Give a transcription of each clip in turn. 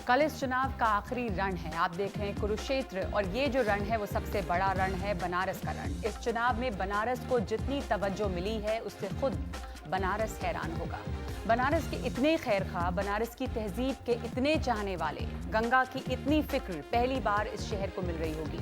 कल इस चुनाव का आखिरी रण है। आप देख रहे हैं कुरुक्षेत्र, और ये जो रण है वो सबसे बड़ा रण है, बनारस का रण। इस चुनाव में बनारस को जितनी तवज्जो मिली है उससे खुद बनारस हैरान होगा। बनारस के इतने खैरखा, बनारस की तहजीब के इतने चाहने वाले, गंगा की इतनी फिक्र पहली बार इस शहर को मिल रही होगी।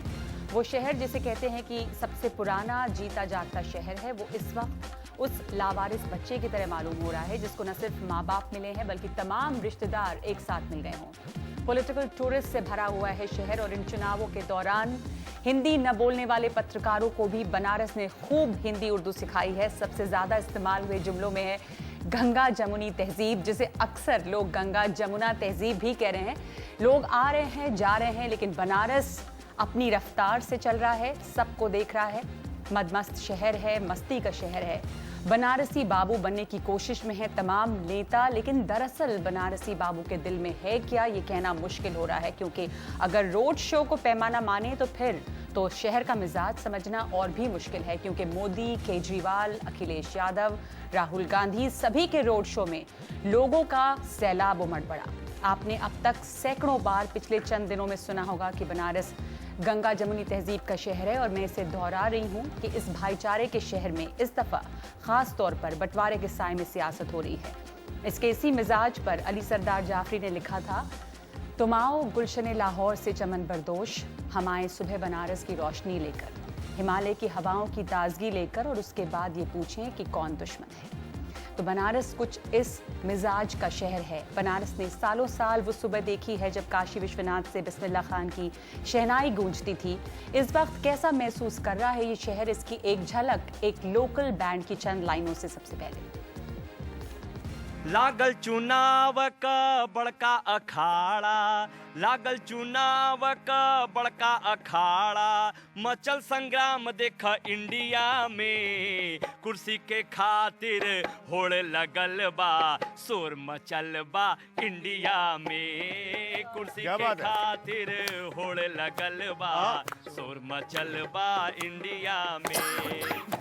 वो शहर जिसे कहते हैं कि सबसे पुराना जीता जागता शहर है, वो इस वक्त उस लावारिस बच्चे की तरह मालूम हो रहा है जिसको न सिर्फ माँ बाप मिले हैं बल्कि तमाम रिश्तेदार एक साथ मिल गए हों। पॉलिटिकल टूरिस्ट से भरा हुआ है शहर, और इन चुनावों के दौरान हिंदी न बोलने वाले पत्रकारों को भी बनारस ने खूब हिंदी उर्दू सिखाई है। सबसे ज्यादा इस्तेमाल हुए जुमलों में है गंगा जमुनी तहजीब, जिसे अक्सर लोग गंगा जमुना तहजीब भी कह रहे हैं। लोग आ रहे हैं, जा रहे हैं, लेकिन बनारस अपनी रफ्तार से चल रहा है, सबको देख रहा है। मदमस्त शहर है, मस्ती का शहर है। बनारसी बाबू बनने की कोशिश में है तमाम नेता, लेकिन दरअसल बनारसी बाबू के दिल में है क्या, ये कहना मुश्किल हो रहा है, क्योंकि अगर रोड शो को पैमाना माने तो फिर तो शहर का मिजाज समझना और भी मुश्किल है, क्योंकि मोदी, केजरीवाल, अखिलेश यादव, राहुल गांधी, सभी के रोड शो में लोगों का सैलाब उमड़ पड़ा। आपने अब तक सैकड़ों बार पिछले चंद दिनों में सुना होगा कि बनारस गंगा जमुनी तहजीब का शहर है, और मैं इसे दोहरा रही हूं कि इस भाईचारे के शहर में इस दफा खास तौर पर बंटवारे के साए में सियासत हो रही है। इसके इसी मिजाज पर अली सरदार जाफरी ने लिखा था, तुम आओ गुलशन लाहौर से चमन बरदोश, हम आए सुबह बनारस की रोशनी लेकर, हिमालय की हवाओं की ताजगी लेकर, और उसके बाद ये पूछें कि कौन दुश्मन है। तो बनारस कुछ इस मिजाज का शहर है। बनारस ने सालों साल वो सुबह देखी है जब काशी विश्वनाथ से बिस्मिल्लाह खान की शहनाई गूंजती थी। इस वक्त कैसा महसूस कर रहा है ये शहर, इसकी एक झलक एक लोकल बैंड की चंद लाइनों से सबसे पहले। लागल चुनाव का बड़का अखाड़ा, लागल चुनाव का बड़का अखाड़ा, मचल संग्राम देखा इंडिया में, कुर्सी के खातिर होड़ लगल बा, शोर मचल बा इंडिया में, कुर्सी के खातिर होड़ लगल बा, शोर मचल बा इंडिया में।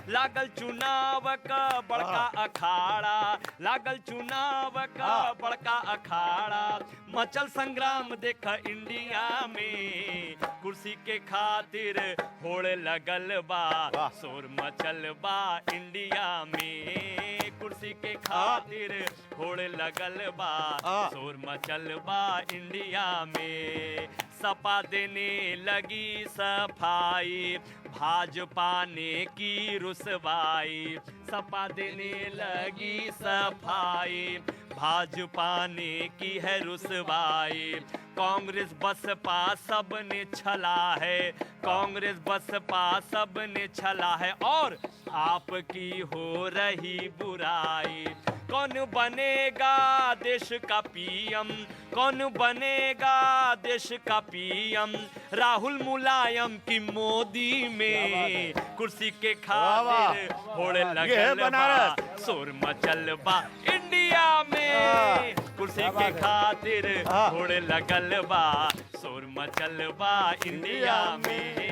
लागल चुनाव का बड़का अखाड़ा, लागल चुनाव का बड़का अखाड़ा, मचल संग्राम देखा इंडिया में, कुर्सी के खातिर होड़ लगल बा, शोर मचल बा इंडिया में, कुर्सी के खातिर होड़ लगल बा, शोर मचल बा इंडिया में। सपा देने लगी सफाई, भाजपा ने की रुसवाई, सपा देने लगी सफाई, भाजपा ने की है रुसवाई। कांग्रेस बसपा सब ने छला है, कांग्रेस बसपा सब ने छला है, और आपकी हो रही बुराई। कौन बनेगा देश का पीएम, कौन बनेगा देश का पीएम, राहुल मुलायम की मोदी में, कुर्सी के खातिर होड़ लगल बा, शोर मचल बा इंडिया में, कुर्सी के खातिर होड़ लगल बा, शोर मचल बा इंडिया में।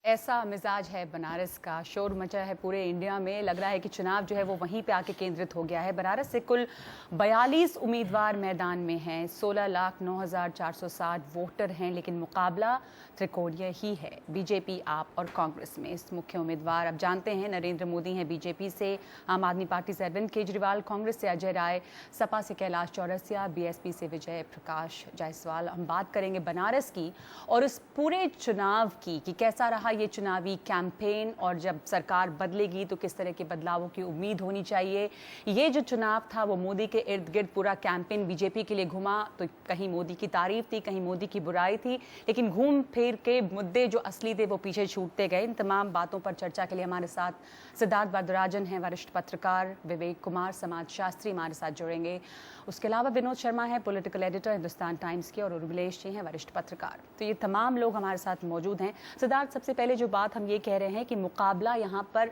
ऐसा मिजाज है बनारस का, शोर मचा है पूरे इंडिया में। लग रहा है कि चुनाव जो है वो वहीं पे आके केंद्रित हो गया है। बनारस से कुल 42 उम्मीदवार मैदान में हैं, 16,09,460 वोटर हैं, लेकिन मुकाबला त्रिकोणीय ही है, बीजेपी, आप और कांग्रेस में। इस मुख्य उम्मीदवार अब जानते हैं, नरेंद्र मोदी हैं बीजेपी से, आम आदमी पार्टी से अरविंद केजरीवाल, कांग्रेस से अजय राय, सपा से कैलाश चौरसिया, बीएसपी से विजय प्रकाश जायसवाल। हम बात करेंगे बनारस की और इस पूरे चुनाव की कि कैसा रहा ये चुनावी कैंपेन, और जब सरकार बदलेगी तो किस तरह के बदलावों की उम्मीद होनी चाहिए। ये जो चुनाव था वो मोदी के इर्द गिर्द पूरा कैंपेन बीजेपी के लिए घुमा, तो कहीं मोदी की तारीफ थी, कहीं मोदी की बुराई थी, लेकिन घूम फिर के मुद्दे जो असली थे वो पीछे छूटते गए। इन तमाम बातों पर चर्चा के लिए हमारे साथ सिद्धार्थ वरदराजन हैं, वरिष्ठ पत्रकार, विवेक कुमार समाजशास्त्री हमारे साथ जुड़ेंगे, उसके अलावा विनोद शर्मा है, पॉलिटिकल एडिटर हिंदुस्तान टाइम्स के, और उर्विलेश जी हैं, वरिष्ठ पत्रकार। तो ये तमाम लोग हमारे साथ मौजूद हैं। सिद्धार्थ, सबसे पहले जो बात हम ये कह रहे हैं कि मुकाबला यहाँ पर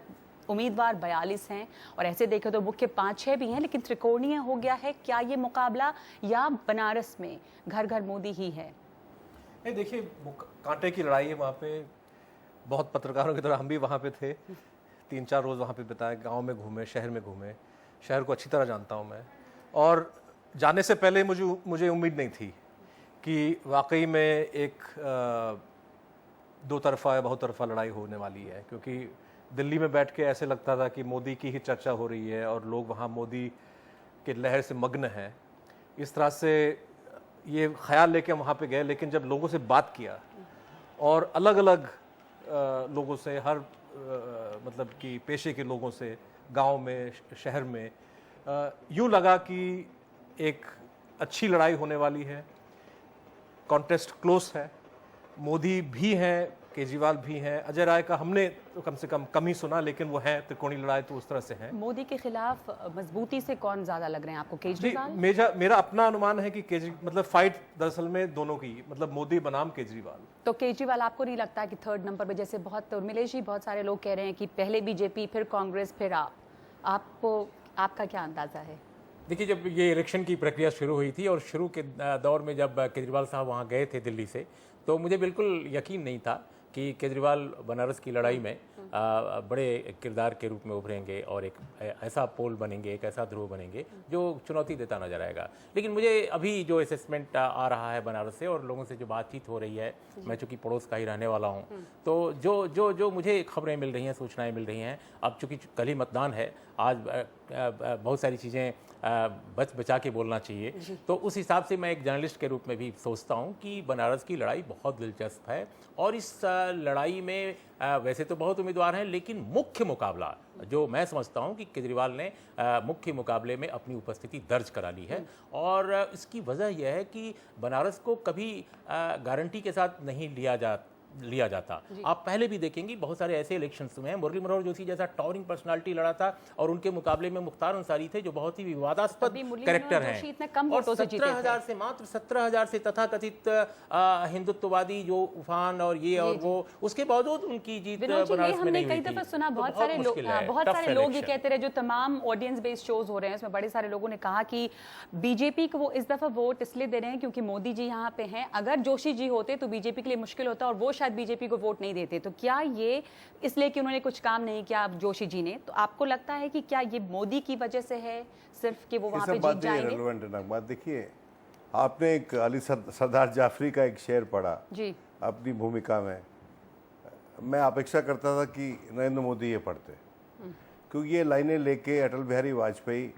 उम्मीदवार 42 हैं, और ऐसे देखें तो मुख्य 5-6 भी हैं, लेकिन त्रिकोणीय हो गया है। क्या ये मुकाबला, या बनारस में घर घर मोदी ही है? नहीं, देखिए, कांटे की लड़ाई है वहाँ पे। बहुत पत्रकारों की तरह हम भी वहाँ पे थे, 3-4 रोज़ वहाँ पे बिताए, गांव में घूमे, शहर में घूमे, शहर को अच्छी तरह जानता हूँ मैं। और जाने से पहले मुझे उम्मीद नहीं थी कि वाकई में एक दो तरफा या बहुतरफा लड़ाई होने वाली है, क्योंकि दिल्ली में बैठ के ऐसे लगता था कि मोदी की ही चर्चा हो रही है और लोग वहाँ मोदी के लहर से मग्न हैं। इस तरह से ये ख्याल लेके हम वहाँ पे गए, लेकिन जब लोगों से बात किया और अलग अलग लोगों से, हर मतलब कि पेशे के लोगों से, गांव में, शहर में, यूँ लगा कि एक अच्छी लड़ाई होने वाली है। कॉन्टेस्ट क्लोज है, मोदी भी हैं, केजरीवाल भी हैं, अजय राय का हमने तो कम से कम ही सुना, लेकिन वो है त्रिकोणीय लड़ाई तो उस तरह से है। मोदी के खिलाफ मजबूती से कौन ज्यादा लग रहे हैं आपको, केजरीवाल? मेरा अपना अनुमान है कि मतलब फाइट दरअसल में दोनों की, मतलब मोदी बनाम केजरीवाल। तो केजरीवाल आपको नहीं लगता कि थर्ड नंबर पे, जैसे बहुत उर्मिलेश जी, बहुत सारे लोग कह रहे हैं कि पहले बीजेपी, फिर कांग्रेस, फिर आपको आपका क्या अंदाजा है? देखिए, जब ये इलेक्शन की प्रक्रिया शुरू हुई थी और शुरू के दौर में जब केजरीवाल साहब वहाँ गए थे दिल्ली से, तो मुझे बिल्कुल यकीन नहीं था कि केजरीवाल बनारस की लड़ाई में बड़े किरदार के रूप में उभरेंगे और एक ऐसा पोल बनेंगे, एक ऐसा ध्रुव बनेंगे जो चुनौती देता नजर आएगा। लेकिन मुझे अभी जो असेसमेंट आ रहा है बनारस से और लोगों से जो बातचीत हो रही है, मैं चूंकि पड़ोस का ही रहने वाला हूँ, तो जो मुझे खबरें मिल रही हैं, सूचनाएं मिल रही हैं, अब चूंकि कल ही मतदान है, आज बहुत सारी चीज़ें बच बचा के बोलना चाहिए, तो उस हिसाब से मैं एक जर्नलिस्ट के रूप में भी सोचता हूं कि बनारस की लड़ाई बहुत दिलचस्प है। और इस लड़ाई में वैसे तो बहुत उम्मीदवार हैं, लेकिन मुख्य मुकाबला जो मैं समझता हूं कि केजरीवाल ने मुख्य मुकाबले में अपनी उपस्थिति दर्ज करा ली है। और इसकी वजह यह है कि बनारस को कभी गारंटी के साथ नहीं लिया जाता। आप पहले भी देखेंगे बहुत सारे ऐसे इलेक्शंस में मुरली मनोहर जोशी जैसा टॉवरिंग पर्सनालिटी लड़ा था और उनके मुकाबले में मुख्तार अंसारी थे जो बहुत ही विवादास्पद कैरेक्टर हैं। और 17,000 से, मात्र 17,000 से तथाकथित हिंदुत्ववादी जो उफान और ये और वो, उसके बावजूद उनकी जीत बनारस में नहीं हुई थी। कई दफा सुना, बहुत सारे लोग ये कहते रहे, जो तमाम ऑडियंस बेस्ड शोज हो रहे हैं उसमें बड़े सारे लोगों ने कहा कि बीजेपी को वो इस दफा वोट इसलिए दे रहे हैं क्योंकि मोदी जी यहाँ पे हैं, अगर जोशी जी होते तो बीजेपी के लिए मुश्किल होता और वो शायद बीजेपी को वोट नहीं देते। तो क्या ये इसलिए कि उन्होंने कुछ काम नहीं किया जोशी जी ने? तो आपको लगता है कि क्या ये मोदी की वजह से है सिर्फ कि वो वहां पे जीत जाएंगे? बात देखिए, आपने एक अली सरदार जाफरी का एक शेर पढ़ा जी अपनी भूमिका में, मैं अपेक्षा करता था कि नरेंद्र मोदी ये पढ़ते, क्योंकि ये लाइनें लेके अटल बिहारी वाजपेयी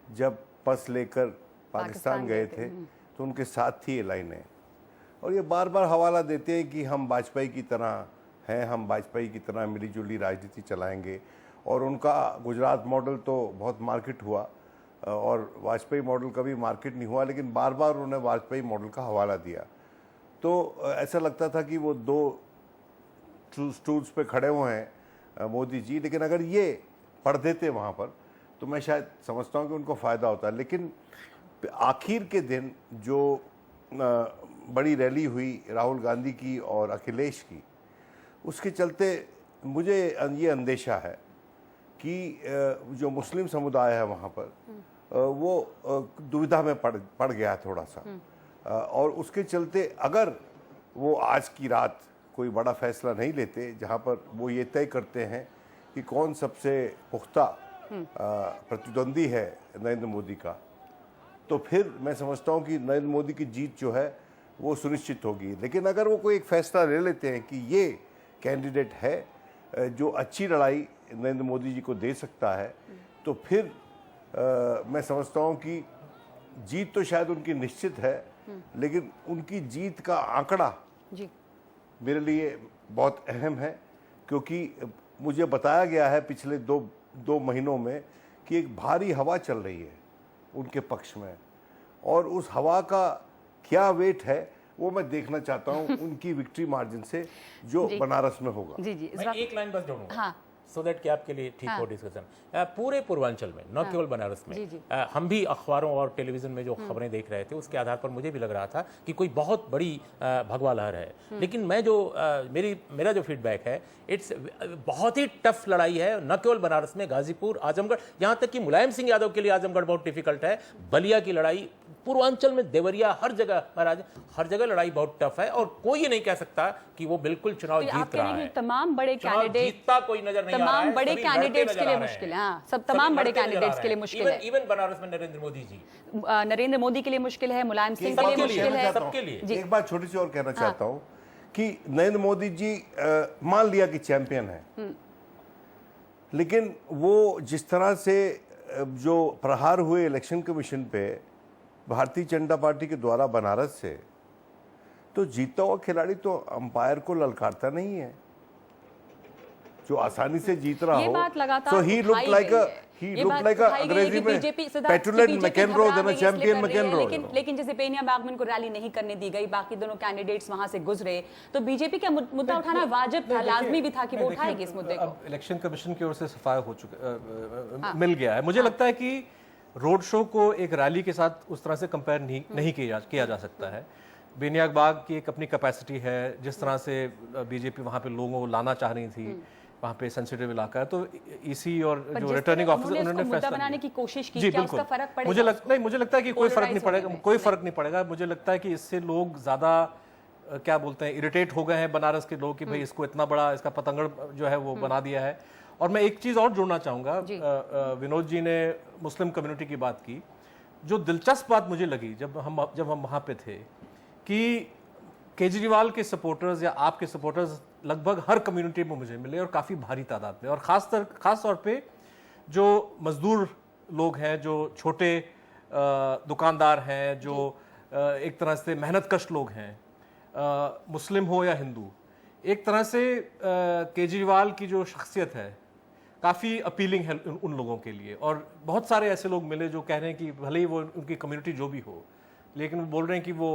जब पस लेकर पाकिस्तान गए थे तो उनके साथ थी ये लाइनें। और ये बार बार हवाला देते हैं कि हम वाजपेयी की तरह हैं, हम वाजपेयी की तरह मिलीजुली राजनीति चलाएंगे। और उनका गुजरात मॉडल तो बहुत मार्केट हुआ और वाजपेयी मॉडल कभी मार्केट नहीं हुआ, लेकिन बार बार उन्होंने वाजपेयी मॉडल का हवाला दिया। तो ऐसा लगता था कि वो दो स्टूल्स पे खड़े हुए हैं मोदी जी, लेकिन अगर ये पढ़ देते वहाँ पर तो मैं शायद समझता हूँ कि उनको फ़ायदा होता है। लेकिन आखिर के दिन जो बड़ी रैली हुई राहुल गांधी की और अखिलेश की, उसके चलते मुझे ये अंदेशा है कि जो मुस्लिम समुदाय है वहाँ पर वो दुविधा में पड़ गया है थोड़ा सा। और उसके चलते अगर वो आज की रात कोई बड़ा फैसला नहीं लेते जहाँ पर वो ये तय करते हैं कि कौन सबसे पुख्ता प्रतिद्वंदी है नरेंद्र मोदी का, तो फिर मैं समझता हूँ कि नरेंद्र मोदी की जीत जो है वो सुनिश्चित होगी। लेकिन अगर वो कोई एक फैसला ले लेते हैं कि ये कैंडिडेट है जो अच्छी लड़ाई नरेंद्र मोदी जी को दे सकता है, तो फिर मैं समझता हूँ कि जीत तो शायद उनकी निश्चित है, लेकिन उनकी जीत का आंकड़ा जी मेरे लिए बहुत अहम है, क्योंकि मुझे बताया गया है पिछले दो महीनों में कि एक भारी हवा चल रही है उनके पक्ष में, और उस हवा का क्या वेट है वो मैं देखना चाहता हूं उनकी विक्ट्री मार्जिन से जो बनारस में होगा। जी जी, मैं एक लाइन बस जोड़ूंगा। हाँ, सो दैट कि आपके लिए ठीक हो डिस्कशन। पूरे पूर्वांचल में, न केवल बनारस में, जी, जी। हम भी अखबारों और टेलीविजन में जो खबरें देख रहे थे उसके आधार पर मुझे भी लग रहा था कि कोई बहुत बड़ी भगवा लहर है। लेकिन मैं जो मेरा जो फीडबैक है, इट्स बहुत ही टफ लड़ाई है, न केवल बनारस में, गाजीपुर, आजमगढ़, यहाँ तक कि मुलायम सिंह यादव के लिए आजमगढ़ बहुत डिफिकल्ट है। बलिया की लड़ाई पूर्वांचल में देवरिया, हर जगह महाराज, हर जगह लड़ाई बहुत टफ है और कोई ये नहीं कह सकता कि वो बिल्कुल चुनाव तो जीत रहा है। तमाम बड़े चुनाव कैंडिडेट, जीतता कोई नजर नहीं आ रहा है, तमाम बड़े सभी लड़ते कैंडिडेट्स के नजर लिए आ रहे मुश्किल हैं। है। सब सभी तमाम बड़े लड़ते नजर आ कैंडिडेट्स रहे के लिए हैं। मुश्किल है। इवन बनारस में नरेंद्र मोदी जी, नरेंद्र मोदी के लिए मुश्किल है, मुलायम सिंह के लिए सबके लिए, मुश्किल है। सबके लिए। एक बात छोटी सी और कहना चाहता हूं कि नरेंद्र मोदी जी मान लिया कि चैंपियन है, लेकिन वो जिस तरह से जो प्रहार हुए इलेक्शन कमीशन पे भारतीय जनता पार्टी के द्वारा बनारस से, तो जीता हुआ खिलाड़ी तो अंपायर को ललकारता नहीं है, जो आसानी से जीत रहा ये हो। बात लगातार So he looked उठाई like गई a है। he ये looked बात like a उठाई गई है कि अंग्रेजी में बीजेपी सिद्धार्थ petulant की बीजेपी McEnroe घबरा than a गई है, इसलिए champion कर रही है। McEnroe. लेकिन जैसे बेनिया बागमन को रैली नहीं करने दी गई, बाकी दोनों कैंडिडेट्स वहां से गुजरे, तो बीजेपी का मुद्दा उठाना वाजिब था, लाजमी भी था कि वो उठाएगी इस मुद्दे को। अब इलेक्शन कमीशन की ओर से सफाया हो चुका मिल गया है। मुझे लगता है कि रोड शो को एक रैली के साथ उस तरह से कंपेयर नहीं किया जा सकता है। बेनिया बाग की एक अपनी कैपेसिटी है, जिस तरह से बीजेपी वहां पे लोगों को लाना चाह रही थी, वहां पे सेंसिटिव इलाका है, तो ईसी और जो रिटर्निंग ऑफिसर उन्होंने फैसला बनाने की कोशिश की, जी क्या बिल्कुल। उसका फर्क पड़ेगा? मुझे लगता है कि कोई फर्क नहीं Polarize पड़ेगा, होने में। कोई फर्क नहीं पड़ेगा। मुझे लगता है कि इससे लोग ज्यादा क्या बोलते हैं, इरिटेट हो गए हैं बनारस के लोग कि भाई इसको इतना बड़ा इसका पतंगड़ जो है वो बना दिया है। और मैं एक चीज और जोड़ना चाहूंगा, विनोद जी ने मुस्लिम कम्युनिटी की बात की। जो दिलचस्प बात मुझे लगी जब हम वहां पे थे कि केजरीवाल के सपोर्टर्स या आपके सपोर्टर्स लगभग हर कम्युनिटी में मुझे मिले और काफ़ी भारी तादाद में, और खास तौर पे जो मजदूर लोग हैं, जो छोटे दुकानदार हैं, जो एक तरह से मेहनतकश लोग हैं, मुस्लिम हो या हिंदू, एक तरह से केजरीवाल की जो शख्सियत है काफ़ी अपीलिंग है उन लोगों के लिए। और बहुत सारे ऐसे लोग मिले जो कह रहे हैं कि भले ही वो उनकी कम्युनिटी जो भी हो, लेकिन वो बोल रहे हैं कि वो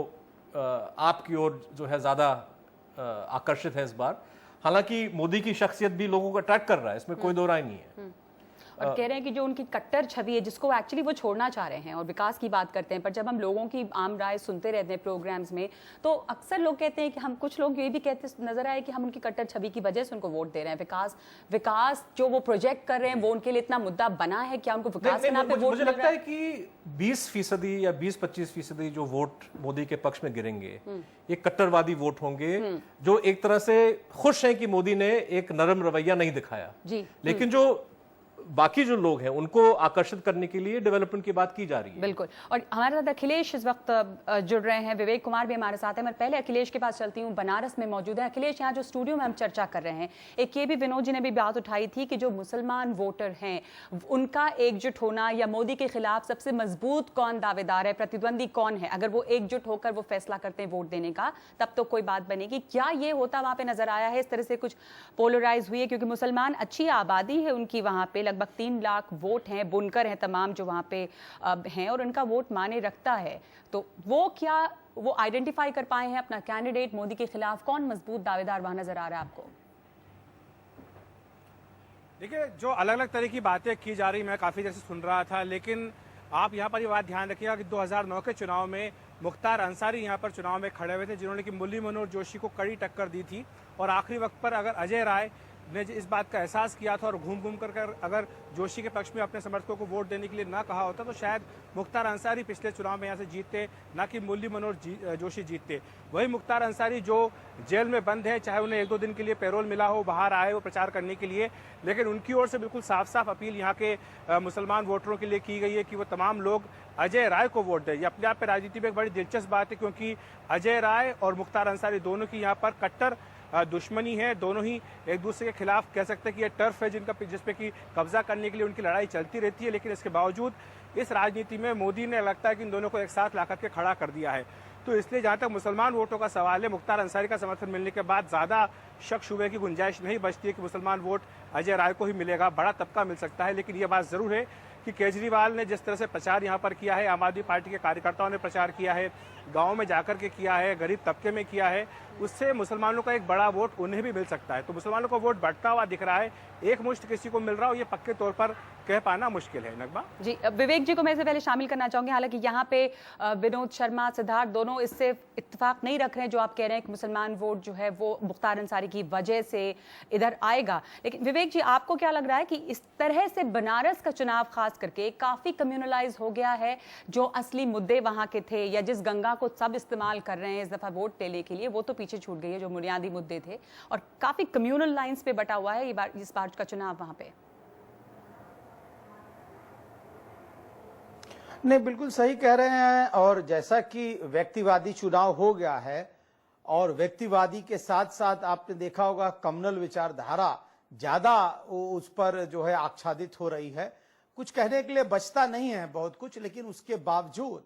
आपकी ओर जो है ज़्यादा आकर्षित है इस बार। हालांकि मोदी की शख्सियत भी लोगों को अट्रैक्ट कर रहा है, इसमें कोई दो राय नहीं है। और कह रहे हैं कि जो उनकी कट्टर छवि है, जिसको एक्चुअली वो छोड़ना चाह रहे हैं, और विकास की बात करते हैं, पर जब हम लोगों की आम राय सुनते रहते हैं प्रोग्राम्स में, तो अक्सर लोग कहते हैं कि हम, कुछ लोग ये भी कहते नजर आए कि हम उनकी कट्टर छवि की वजह से उनको वोट दे रहे हैं। विकास जो वो प्रोजेक्ट कर रहे हैं वो उनके लिए इतना मुद्दा बना है, क्या उनको विकास के नाम पे वोट मुझे लगता है कि 20% या 20-25% जो वोट मोदी के पक्ष में गिरेंगे, ये कट्टरवादी वोट होंगे, जो एक तरह से खुश हैं कि मोदी ने एक नरम रवैया नहीं दिखाया। लेकिन जो बाकी जो लोग हैं उनको आकर्षित करने के लिए डेवलपमेंट की बात की जा रही है। बिल्कुल। और हमारे साथ अखिलेश इस वक्त जुड़ रहे हैं, विवेक कुमार भी हमारे साथ है। मैं पहले अखिलेश के पास चलती हूँ, बनारस में मौजूद है अखिलेश। यहाँ जो स्टूडियो में हम चर्चा कर रहे हैं, एक ये भी विनोद जी ने भी बात उठाई थी कि जो मुसलमान वोटर हैं उनका एकजुट होना, या मोदी के खिलाफ सबसे मजबूत कौन दावेदार है, प्रतिद्वंदी कौन है, अगर वो एकजुट होकर वो फैसला करते हैं वोट देने का, तब तो कोई बात बनेगी। क्या ये होता वहां पे नजर आया है, इस तरह से कुछ पोलराइज हुई है? क्योंकि मुसलमान अच्छी आबादी है उनकी, वहां पे लगभग 3 लाख वोट हैं, बुनकर हैं तमाम जो वहां पे हैं, और उनका वोट माने रखता है। तो वो आइडेंटिफाई कर पाए हैं अपना कैंडिडेट मोदी के खिलाफ? कौन मजबूत दावेदार वहां नजर आ रहा है आपको? देखिए, जो अलग अलग तरह की बातें की जा रही, मैं काफ़ी देर से सुन रहा था, लेकिन आप यहाँ पर ये बात ध्यान रखिएगा कि 2009 के चुनाव में मुख्तार अंसारी यहाँ पर चुनाव में खड़े हुए थे, जिन्होंने कि मुरली मनोहर जोशी को कड़ी टक्कर दी थी। और आखिरी वक्त पर अगर अजय राय ने इस बात का एहसास किया था और घूम घूम कर अगर जोशी के पक्ष में अपने समर्थकों को वोट देने के लिए ना कहा होता, तो शायद मुख्तार अंसारी पिछले चुनाव में यहाँ से जीतते, ना कि मुरली मनोहर जोशी जीतते। वही मुख्तार अंसारी जो जेल में बंद है, चाहे उन्हें 1-2 दिन के लिए पैरोल मिला हो, बाहर आए वो प्रचार करने के लिए, लेकिन उनकी ओर से बिल्कुल साफ साफ अपील यहाँ के मुसलमान वोटरों के लिए की गई है कि वो तमाम लोग अजय राय को वोट दें। ये अपने आप में राजनीति में एक बड़ी दिलचस्प बात है, क्योंकि अजय राय और मुख्तार अंसारी दोनों की यहाँ पर कट्टर दुश्मनी है। दोनों ही एक दूसरे के खिलाफ कह सकते हैं कि ये टर्फ है जिसपे कि कब्जा करने के लिए उनकी लड़ाई चलती रहती है। लेकिन इसके बावजूद इस राजनीति में मोदी ने लगता है कि इन दोनों को एक साथ ला करके खड़ा कर दिया है। तो इसलिए जहाँ तक मुसलमान वोटों का सवाल है, मुख्तार अंसारी का समर्थन मिलने के बाद ज़्यादा शक शुबे की गुंजाइश नहीं बचती है कि मुसलमान वोट अजय राय को ही मिलेगा। बड़ा तबका मिल सकता है, लेकिन ये बात ज़रूर है कि केजरीवाल ने जिस तरह से प्रचार यहाँ पर किया है, आम आदमी पार्टी के कार्यकर्ताओं ने प्रचार किया है, गाँव में जाकर के किया है, गरीब तबके में किया है, उससे मुसलमानों का एक बड़ा वोट उन्हें भी मिल सकता है। तो मुसलमानों को वोट बढ़ता हुआ दिख रहा है। एक मुश्त किसी को मिल रहा हो, ये पक्के तौर पर कह पाना मुश्किल है। नगमा जी, विवेक जी को मैं इससे पहले शामिल करना चाहूंगी। हालांकि यहाँ पे विनोद शर्मा, सिद्धार्थ दोनों इससे इत्तेफाक नहीं रख रहे हैं जो आप कह रहे हैं कि मुसलमान वोट जो है वो मुख्तार अंसारी की वजह से इधर आएगा। लेकिन विवेक जी, आपको क्या लग रहा है कि इस तरह से बनारस का चुनाव खास करके काफी कम्युनलाइज हो गया है? जो असली मुद्दे वहां के थे या जिस गंगा को सब इस्तेमाल कर रहे हैं इस दफा वोट लेने के लिए, वो तो पीछे छूट गई है, जो बुनियादी मुद्दे थे, और काफी कम्युनल लाइंस पे बटा हुआ है इस बार का चुनाव वहां पे। नहीं, बिल्कुल सही कह रहे हैं। और जैसा कि व्यक्तिवादी चुनाव हो गया है और व्यक्तिवादी के साथ साथ आपने देखा होगा कम्युनल विचारधारा ज्यादा उस पर जो है आच्छादित हो रही है। कुछ कहने के लिए बचता नहीं है बहुत कुछ, लेकिन उसके बावजूद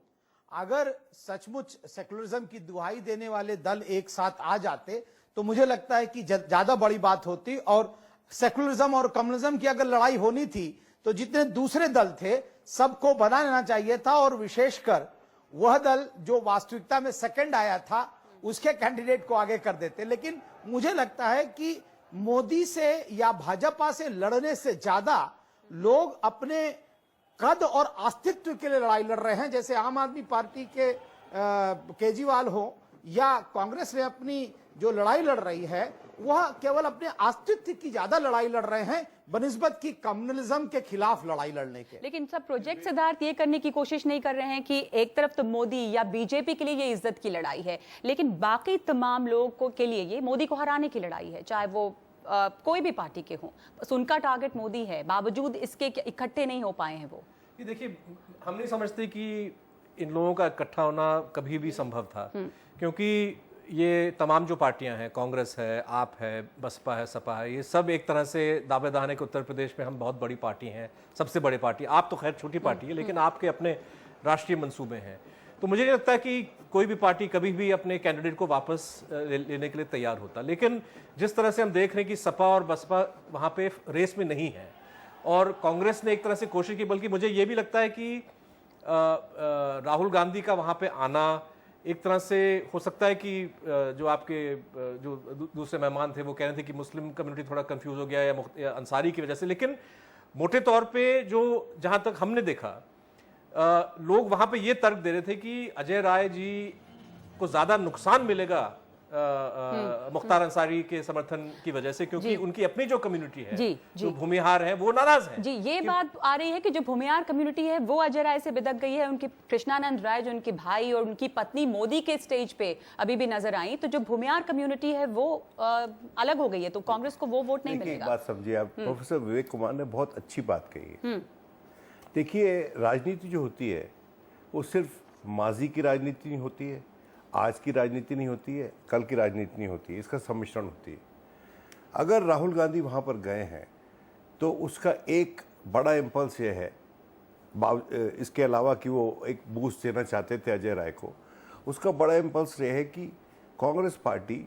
अगर सचमुच सेकुलरिज्म की दुहाई देने वाले दल एक साथ आ जाते तो मुझे लगता है कि ज्यादा बड़ी बात होती। और सेकुलरिज्म और कम्युनिज्म की अगर लड़ाई होनी थी तो जितने दूसरे दल थे सबको बना लेना चाहिए था, और विशेषकर वह दल जो वास्तविकता में सेकंड आया था उसके कैंडिडेट को आगे कर देते। लेकिन मुझे लगता है कि मोदी से या भाजपा से लड़ने से ज्यादा लोग अपने कद और अस्तित्व के लिए लड़ाई लड़ रहे हैं। जैसे आम आदमी पार्टी के केजरीवाल हो या कांग्रेस ने अपनी जो लड़ाई लड़ रही है वह केवल अपने अस्तित्व की ज्यादा लड़ाई लड़ रहे हैं बनिस्बत की कम्युनलिज्म के खिलाफ लड़ाई लड़ने के। लेकिन सब प्रोजेक्ट सिद्धार्थ ये करने की कोशिश नहीं कर रहे हैं कि एक तरफ तो मोदी या बीजेपी के लिए ये इज्जत की लड़ाई है, लेकिन बाकी तमाम लोगों के लिए ये मोदी को हराने की लड़ाई है, चाहे वो कोई भी पार्टी के हों। बस उनका टारगेट मोदी है, बावजूद इसके इकट्ठे नहीं हो पाए हैं वो। ये देखिए, हम नहीं समझते कि इन लोगों का इकट्ठा होना कभी भी संभव था, क्योंकि ये तमाम जो पार्टियां हैं, कांग्रेस है, आप है, बसपा है, सपा है, ये सब एक तरह से दावेदार है कि उत्तर प्रदेश में हम बहुत बड़ी पार्टी हैं, सबसे बड़ी पार्टी। आप तो खैर छोटी पार्टी है, लेकिन आपके अपने राष्ट्रीय मंसूबे हैं। तो मुझे नहीं लगता है कि कोई भी पार्टी कभी भी अपने कैंडिडेट को वापस लेने के लिए तैयार होता। लेकिन जिस तरह से हम देख रहे हैं कि सपा और बसपा वहाँ पे रेस में नहीं है, और कांग्रेस ने एक तरह से कोशिश की, बल्कि मुझे ये भी लगता है कि राहुल गांधी का वहाँ पे आना एक तरह से हो सकता है कि जो आपके जो दूसरे मेहमान थे वो कह रहे थे कि मुस्लिम कम्युनिटी थोड़ा कंफ्यूज हो गया या अंसारी की वजह से। लेकिन मोटे तौर पे जो जहां तक हमने देखा, लोग वहां पे ये तर्क दे रहे थे कि अजय राय जी को ज्यादा नुकसान मिलेगा मुख्तार अंसारी के समर्थन की वजह से, क्योंकि उनकी अपनी जो कम्युनिटी है, जो भूमिहार है, वो नाराज है। जी, ये बात आ रही है कि जो भूमिहार कम्युनिटी है वो अजय राय से बिदक गई है। उनके कृष्णानंद राय, जो उनके भाई और उनकी पत्नी मोदी के स्टेज पे अभी भी नजर आई, तो जो भूमिहार कम्युनिटी है वो अलग हो गई है, तो कांग्रेस को वो वोट नहीं मिलेगा। एक बात समझिए आप, प्रोफेसर विवेक कुमार ने बहुत अच्छी बात कही है। देखिए, राजनीति जो होती है वो सिर्फ माजी की राजनीति नहीं होती है, आज की राजनीति नहीं होती है, कल की राजनीति नहीं होती है, इसका सम्मिश्रण होती है। अगर राहुल गांधी वहाँ पर गए हैं तो उसका एक बड़ा इम्पल्स ये है, इसके अलावा कि वो एक बूस्ट देना चाहते थे अजय राय को, उसका बड़ा इम्पल्स ये है कि कांग्रेस पार्टी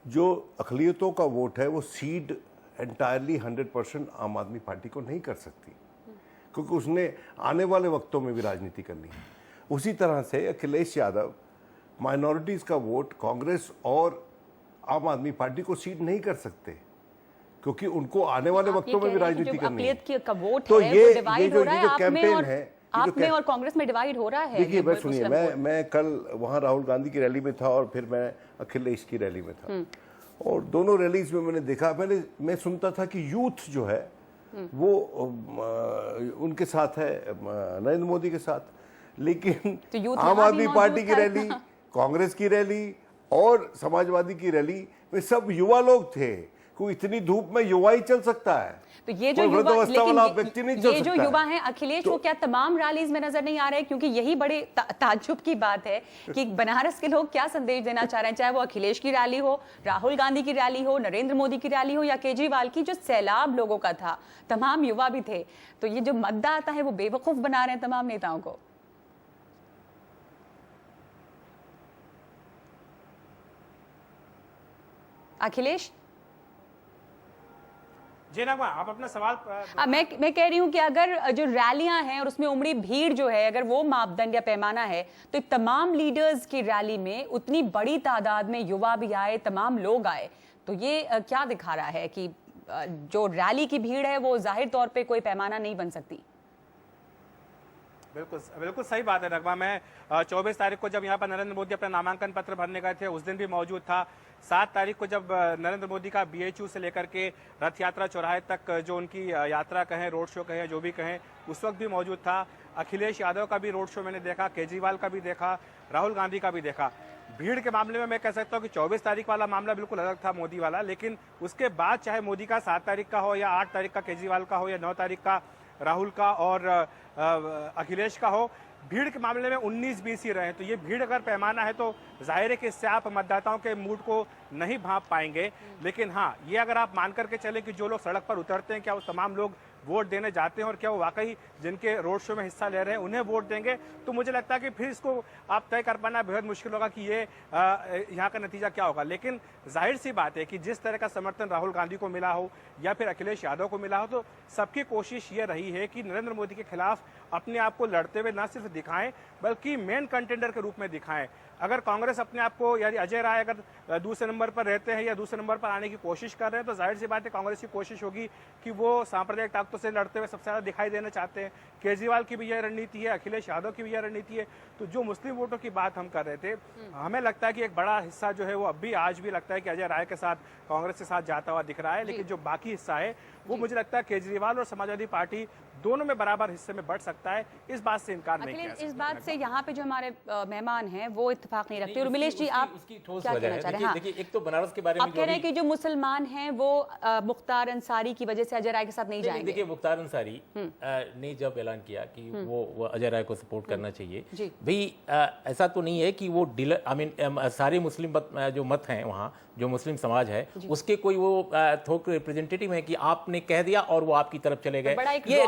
जो अक़लियतों का वोट है वो सीड एंटायरली 100% आम आदमी पार्टी को नहीं कर सकती, क्योंकि उसने आने वाले वक्तों में भी राजनीति करनी है। उसी तरह से अखिलेश यादव माइनॉरिटीज का वोट कांग्रेस और आम आदमी पार्टी को सीट नहीं कर सकते, क्योंकि उनको आने वाले वक्तों में भी राजनीति करनी है। तो ये जो कैंपेन है, आप में और कांग्रेस में डिवाइड हो रहा है। देखिए, मैं सुनिए, मैं कल वहाँ राहुल गांधी की रैली में था और फिर मैं अखिलेश की रैली में था, और दोनों रैलीज में मैंने देखा, मैं सुनता था कि यूथ जो है वो उनके साथ है, नरेंद्र मोदी के साथ, लेकिन तो आम आदमी पार्टी की रैली, कांग्रेस की रैली और समाजवादी की रैली में सब युवा लोग थे। कोई इतनी धूप में युवा ही चल सकता है, तो ये जो युवा, लेकिन ये जो युवा हैं अखिलेश, वो क्या तमाम रैलीज में नजर नहीं आ रहे? क्योंकि यही बड़े ताज्जुब की बात है कि बनारस के लोग क्या संदेश देना चाह रहे हैं, चाहे वो अखिलेश की रैली हो, राहुल गांधी की रैली हो, नरेंद्र मोदी की रैली हो या केजरीवाल की, जो सैलाब लोगों का था, तमाम युवा भी थे। तो ये जो मतदाता है वो बेवकूफ बना रहे हैं तमाम नेताओं को। अखिलेश जी नगमा, आप अपना सवाल मैं कह रही हूं कि अगर जो रैलियां हैं और उसमें उमड़ी भीड़ जो है, अगर वो मापदंड या पैमाना है, तो तमाम लीडर्स की रैली में उतनी बड़ी तादाद में युवा भी आए, तमाम लोग आए, तो ये क्या दिखा रहा है कि जो रैली की भीड़ है वो जाहिर तौर पे कोई पैमाना नहीं बन सकती। बिल्कुल बिल्कुल सही बात है नगमा। मैं 24 तारीख को जब यहाँ पर नरेंद्र मोदी अपना नामांकन पत्र भरने गए थे उस दिन भी मौजूद था। 7 तारीख को जब नरेंद्र मोदी का BHU से लेकर के रथ यात्रा चौराहे तक जो उनकी यात्रा कहें, रोड शो कहें, जो भी कहें, उस वक्त भी मौजूद था। अखिलेश यादव का भी रोड शो मैंने देखा, केजरीवाल का भी देखा, राहुल गांधी का भी देखा। भीड़ के मामले में मैं कह सकता हूँ कि 24 तारीख वाला मामला बिल्कुल अलग था मोदी वाला, लेकिन उसके बाद चाहे मोदी का 7 तारीख का हो या 8 तारीख का केजरीवाल का हो या 9 तारीख का राहुल का और अखिलेश का हो, भीड़ के मामले में 19-20 ही रहे। तो ये भीड़ अगर पैमाना है तो जाहिर है कि इससे आप मतदाताओं के मूड को नहीं भांप पाएंगे। लेकिन हाँ, ये अगर आप मान करके चले कि जो लोग सड़क पर उतरते हैं क्या वो तमाम लोग वोट देने जाते हैं और क्या वो वाकई जिनके रोड शो में हिस्सा ले रहे हैं उन्हें वोट देंगे, तो मुझे लगता है कि फिर इसको आप तय कर पाना बेहद मुश्किल होगा कि ये यहाँ का नतीजा क्या होगा। लेकिन जाहिर सी बात है कि जिस तरह का समर्थन राहुल गांधी को मिला हो या फिर अखिलेश यादव को मिला हो, तो सबकी कोशिश ये रही है कि नरेंद्र मोदी के खिलाफ अपने आप को लड़ते हुए न सिर्फ दिखाएं बल्कि मेन कंटेंडर के रूप में दिखाएं। अगर कांग्रेस अपने आप को, यानी अजय राय अगर दूसरे नंबर पर रहते हैं या दूसरे नंबर पर आने की कोशिश कर रहे हैं, तो जाहिर सी बात है कांग्रेस की कोशिश होगी कि वो सांप्रदायिक ताकतों से लड़ते हुए सबसे ज्यादा दिखाई देना चाहते हैं। केजरीवाल की भी यह रणनीति है, अखिलेश यादव की भी यह रणनीति है। तो जो मुस्लिम वोटों की बात हम कर रहे थे, हमें लगता है कि एक बड़ा हिस्सा जो है वो अब भी आज भी लगता है कि अजय राय के साथ, कांग्रेस के साथ जाता हुआ दिख रहा है। लेकिन जो बाकी हिस्सा है वो मुझे लगता है केजरीवाल और समाजवादी पार्टी दोनों में बराबर हिस्से में बढ़ सकता है। इस बात से इनकार नहीं किया जा सकता। इस बात से यहाँ पे जो हमारे मेहमान हैं वो इत्तेफाक नहीं रखते। और उमेश जी, आप उसकी ठोस क्या वजह कहना है। चाह रहे हैं? हाँ, देखिए, एक तो बनारस के बारे में आप कह रहे हैं कि जो मुसलमान हैं वो मुख्तार अंसारी की वजह से अजय राय के साथ नहीं जाएंगे। देखिए, मुख्तार अंसारी ने जब ऐलान किया कि वो अजय राय को सपोर्ट करना चाहिए, भाई ऐसा तो नहीं है कि वो डीलर, आई मीन सारे मुस्लिम जो मत हैं वहाँ, जो मुस्लिम समाज है उसके कोई वो थोक रिप्रेजेंटेटिव है कि आपने कह दिया और वो आपकी तरफ चले गए। ये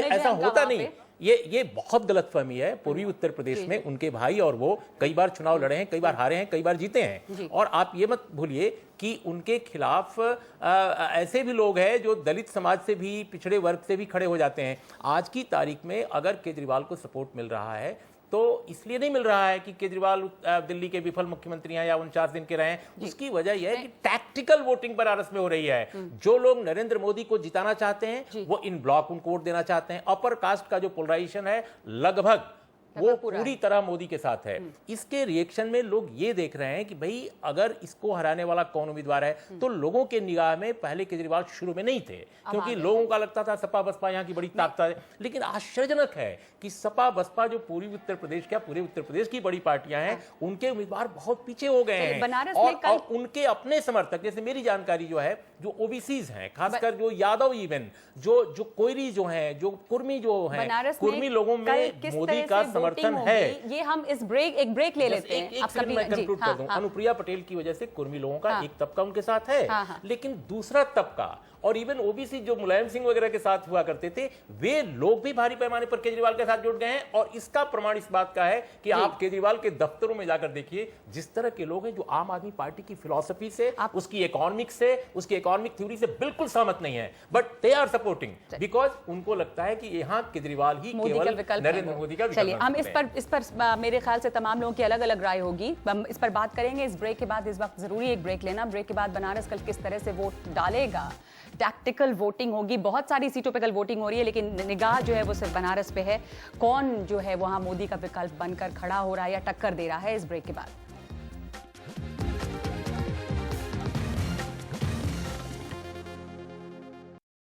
ऐसा होता नहीं। ये बहुत गलतफहमी है। पूर्वी उत्तर प्रदेश में उनके भाई और वो कई बार चुनाव लड़े हैं, कई बार हारे हैं, कई बार जीते हैं। और आप ये मत भूलिए कि उनके खिलाफ ऐसे भी लोग हैं जो दलित समाज से भी, पिछड़े वर्ग से भी खड़े हो जाते हैं। आज की तारीख में अगर केजरीवाल को सपोर्ट मिल रहा है तो इसलिए नहीं मिल रहा है कि केजरीवाल दिल्ली के विफल मुख्यमंत्री हैं या 49 दिन के रहे हैं। उसकी वजह यह है कि टैक्टिकल वोटिंग बनारस में हो रही है। जो लोग नरेंद्र मोदी को जिताना चाहते हैं वो इन ब्लॉक उनको वोट देना चाहते हैं। अपर कास्ट का जो पोलराइजेशन है लगभग वो पूरी तरह मोदी के साथ है। इसके रिएक्शन में लोग ये देख रहे हैं कि भाई अगर इसको हराने वाला कौन उम्मीदवार है, तो लोगों के निगाह में पहले केजरीवाल शुरू में नहीं थे, क्योंकि लोगों का लगता था सपा बसपा यहाँ की बड़ी ताकत है। लेकिन आश्चर्यजनक है कि सपा बसपा जो पूर्वी उत्तर प्रदेश, क्या पूरे उत्तर प्रदेश की बड़ी पार्टियां हैं, उनके उम्मीदवार बहुत पीछे हो गए हैं। और उनके अपने समर्थक, जैसे मेरी जानकारी जो है, जो ओबीसीज हैं, खासकर जो यादव, इवन जो कोयरी जो हैं, जो कुर्मी जो हैं, कुर्मी लोगों में मोदी का समर्थन है। ये हम एक ब्रेक ले लेते हैं। मैं कंक्लूड कर दूं। अनुप्रिया पटेल की वजह से कुर्मी लोगों का एक तबका उनके साथ है, लेकिन दूसरा तबका और इवन ओबीसी जो मुलायम सिंह वगैरह के साथ हुआ करते थे, वे लोग भी भारी पैमाने पर केजरीवाल के साथ जुड़ गए हैं। और इसका प्रमाण इस बात का है कि आप केजरीवाल के दफ्तरों में जाकर देखिए, जिस तरह के लोग हैं जो आम आदमी पार्टी की फिलॉसफी से, उसकी इकोनॉमिक से, उसकी इकोनॉमिक थ्योरी से बिल्कुल सहमत नहीं है, but they are supporting because उनको लगता है कि यहाँ केजरीवाल ही केवल नरेंद्र मोदी का विकल्प है। चलिए, हम इस पर मेरे ख्याल से तमाम लोगों की अलग अलग राय होगी। हम इस पर बात करेंगे इस ब्रेक के बाद। इस वक्त जरूरी एक ब्रेक लेना। ब्रेक के बाद बनारस कल किस तरह से वोट डालेगा, टैक्टिकल वोटिंग होगी। बहुत सारी सीटों पे कल वोटिंग हो रही है, लेकिन निगाह जो है वो सिर्फ बनारस पे है। कौन जो है वहां मोदी का विकल्प बनकर खड़ा हो रहा है या टक्कर दे रहा है, इस ब्रेक के बाद।